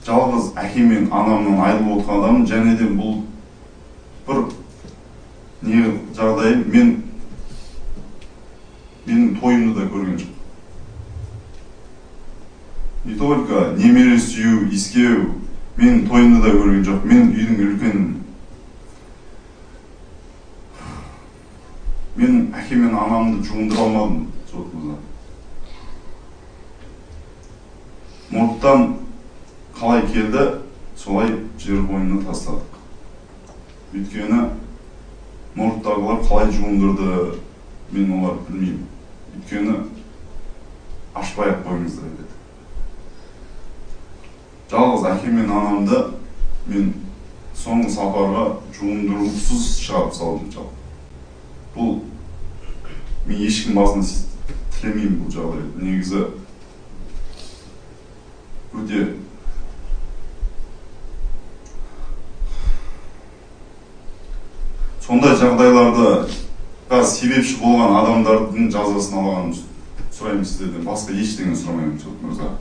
жалғыз әке мен анамнан айырылып отқан адаммын, және де бұл бір не жағдай менің тойымды да көрген жоқ. Не только немере сүю, искеу, менің тойымды да көрген жоқ. Мен үйдің үлкенімін. Мен әке мен анамды жуындыра алмадым сотымызда. Мұрттан қалай келді, солай жер қойнына тастадық. Өйткені мұрттағылар қалай жуындырды, мен олар білмеймін. Өйткені ашпай-ақ қойыңыздар деді. Жалғыз әке мен анамды мен соңғы сапарға жуындырусыз шығарып салдым жалпы. Бұл мен ешкім басына тілемеймін бұл жағдайды. Негізі өте сондай жағдайларда себепші болған адамдардың жазасын алғанын сұраймын сіздерден. Басқа ештеңе сұрамаймын, Сот мырза.